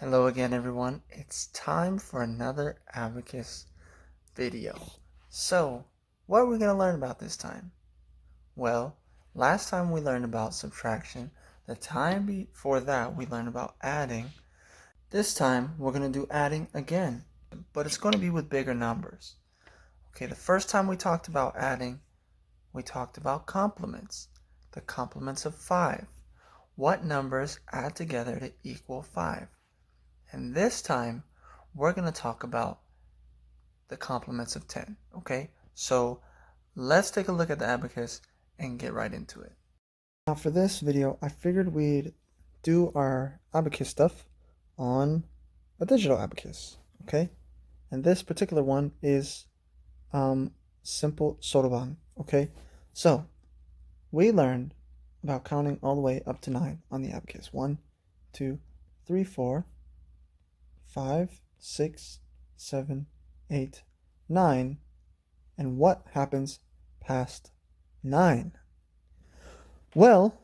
Hello again, everyone. It's time for another Abacus video. So, what are we going to learn about this time? Well, last time we learned about subtraction. The time before that we learned about adding. This time we're going to do adding again, but it's going to be with bigger numbers. Okay, the first time we talked about adding, we talked about complements. The complements of 5. What numbers add together to equal 5? And this time, we're going to talk about the complements of 10, okay? So let's take a look at the abacus and get right into it. Now for this video, I figured we'd do our abacus stuff on a digital abacus, okay? And this particular one is simple soroban, okay? So we learned about counting all the way up to 9 on the abacus. 1, 2, 3, 4, 5, 6, 7, 8, 9, and what happens past 9? Well,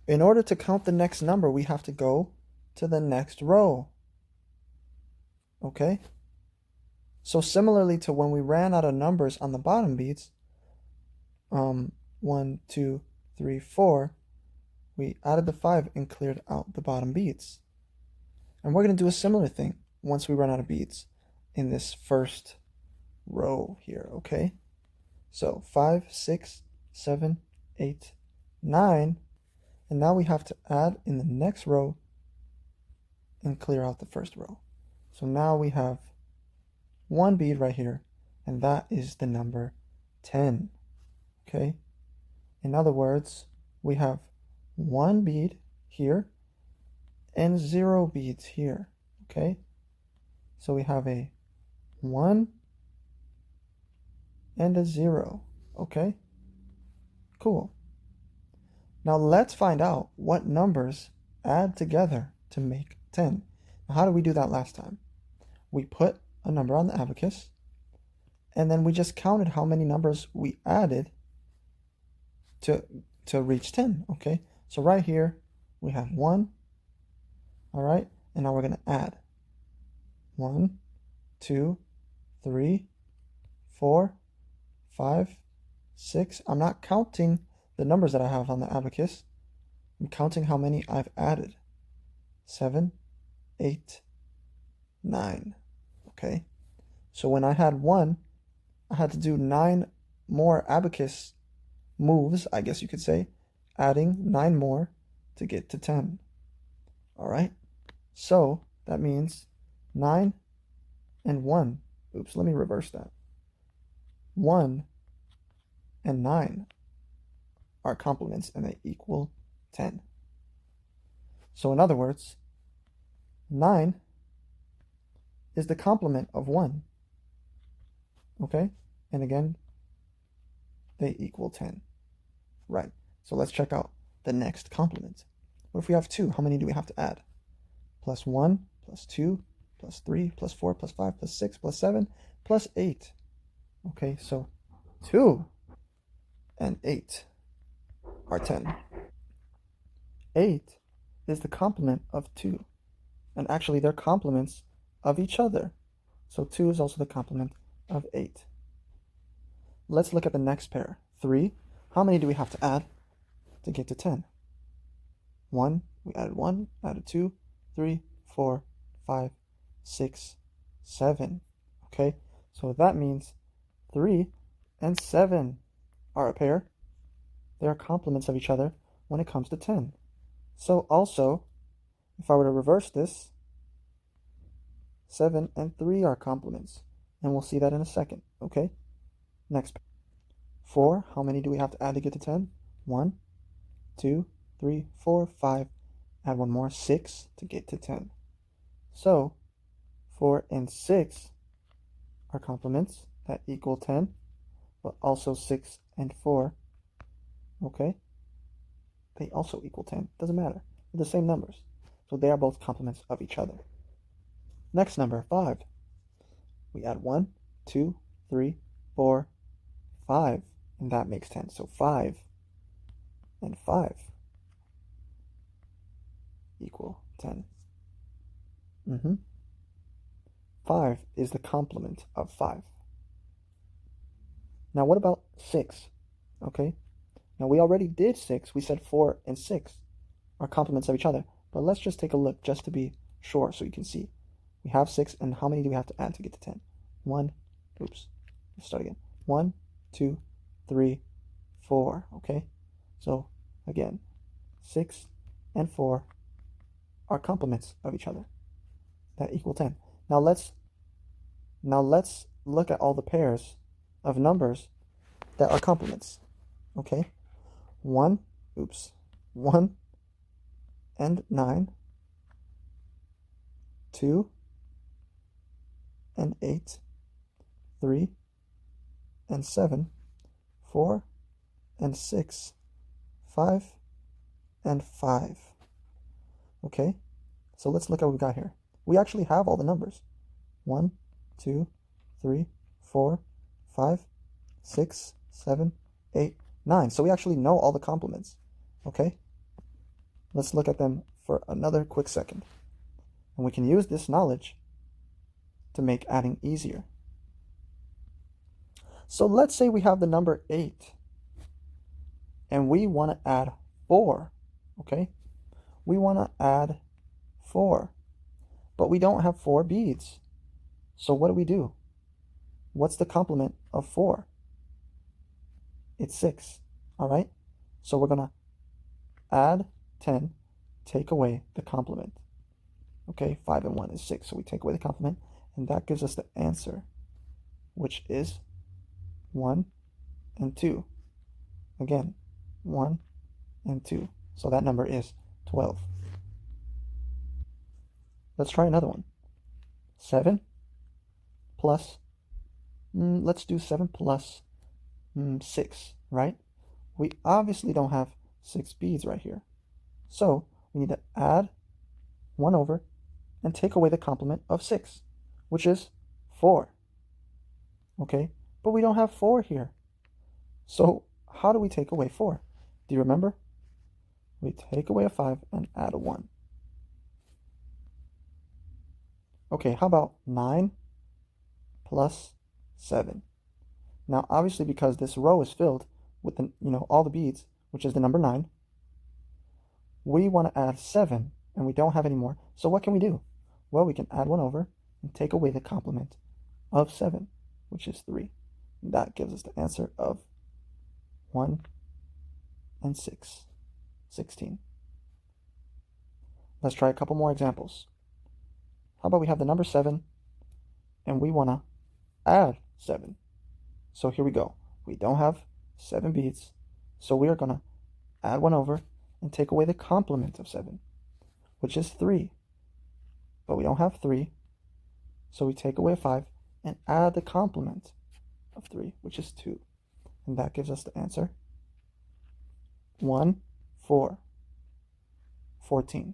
in order to count the next number, we have to go to the next row. Okay? So similarly to when we ran out of numbers on the bottom beats, 1, 2, 3, 4, we added the 5 and cleared out the bottom beats. And we're going to do a similar thing once we run out of beats in this first row here, okay? So 5, 6, 7, 8, 9, and now we have to add in the next row and clear out the first row. So now we have one bead right here, and that is the number 10, okay? In other words, we have one bead here and 0 beads here, okay? So we have a 1 and a 0, okay? Cool. Now let's find out what numbers add together to make 10. Now, how did we do that last time? We put a number on the abacus, and then we just counted how many numbers we added to reach 10, okay? So right here, we have 1, all right? And now we're going to add 1, 2, 3, 4, 5, 6. I'm not counting the numbers that I have on the abacus. I'm counting how many I've added. 7, 8, 9. Okay? So when I had 1, I had to do 9 more abacus moves, I guess you could say, adding 9 more to get to 10. All right? So that means 9 and 1. Oops, let me reverse that. 1 and 9 are complements and they equal 10. So in other words, 9 is the complement of 1. Okay? And again, they equal 10. Right. So let's check out the next complement. What if we have 2? How many do we have to add? Plus 1, plus 2, plus 3, plus 4, plus 5, plus 6, plus 7, plus 8. Okay, so 2 and 8 are 10. 8 is the complement of 2. And actually, they're complements of each other. So 2 is also the complement of 8. Let's look at the next pair. 3. How many do we have to add to get to 10? 1. We added 1, added 2, 3, 4, 5, 6, 7. Okay, so that means 3 and 7 are a pair. They are complements of each other when it comes to 10. So also, if I were to reverse this, 7 and 3 are complements. And we'll see that in a second, okay? Next. 4, how many do we have to add to get to 10? 1, 2, 3, 4, 5. Add one more, 6 to get to 10. So 4 and 6 are complements that equal 10, but also 6 and 4, okay? They also equal 10. Doesn't matter. They're the same numbers. So they are both complements of each other. Next number, 5. We add 1, 2, 3, 4, 5, and that makes 10. So 5 and 5 equal 10. Mm-hmm. 5 is the complement of 5. Now what about 6? Okay. Now we already did 6. We said 4 and 6 are complements of each other. But let's just take a look just to be sure so you can see. We have 6, and how many do we have to add to get to 10? 1, oops, let's start again. 1, 2, 3, 4, okay? So again, 6 and 4 are complements of each other. That equal 10. Now let's look at all the pairs of numbers that are complements. Okay? 1 and 9, 2 and 8, 3 and 7, 4 and 6, 5 and 5. Okay? So let's look at what we got here. We actually have all the numbers. 1, 2, 3, 4, 5, 6, 7, 8, 9. So we actually know all the complements. Okay? Let's look at them for another quick second. And we can use this knowledge to make adding easier. So let's say we have the number 8 and we want to add 4. Okay? We want to add 4, but we don't have 4 beads. So what do? What's the complement of 4? It's 6. All right? So we're going to add 10, take away the complement. Okay, 5 and 1 is 6. So we take away the complement, and that gives us the answer, which is 1 and 2. Again, 1 and 2. So that number is 12. Let's try another one. 7 plus, let's do 7 plus 6, right? We obviously don't have 6 beads right here. So we need to add 1 over and take away the complement of 6, which is 4. Okay, but we don't have 4 here. So how do we take away 4? Do you remember? We take away a 5 and add a 1. Okay, how about 9 plus 7? Now, obviously, because this row is filled with all the beads, which is the number 9, we want to add 7, and we don't have any more. So what can we do? Well, we can add 1 over and take away the complement of 7, which is 3. And that gives us the answer of 1 and 6, 16. Let's try a couple more examples. How about we have the number 7, and we want to add 7. So here we go. We don't have 7 beads, so we are going to add 1 over and take away the complement of 7, which is 3. But we don't have 3, so we take away a 5 and add the complement of 3, which is 2. And that gives us the answer, 1, 4, 14.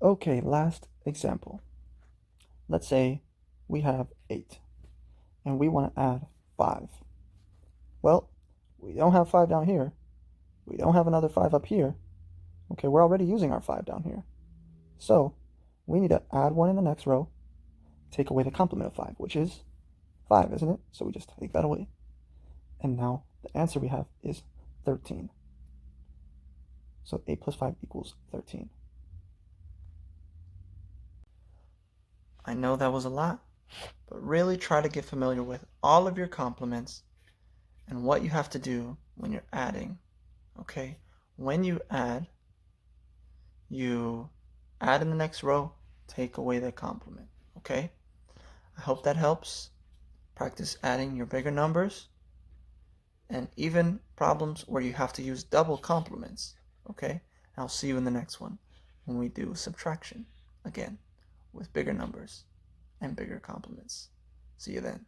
Okay, last example. Let's say we have 8, and we want to add 5. Well, we don't have 5 down here. We don't have another 5 up here. Okay, we're already using our 5 down here. So we need to add 1 in the next row, take away the complement of 5, which is 5, isn't it? So we just take that away. And now the answer we have is 13. So 8 plus 5 equals 13. I know that was a lot, but really try to get familiar with all of your complements and what you have to do when you're adding. Okay? When you add in the next row, take away the complement. Okay? I hope that helps. Practice adding your bigger numbers and even problems where you have to use double complements. Okay? I'll see you in the next one when we do subtraction again with bigger numbers and bigger complements. See you then.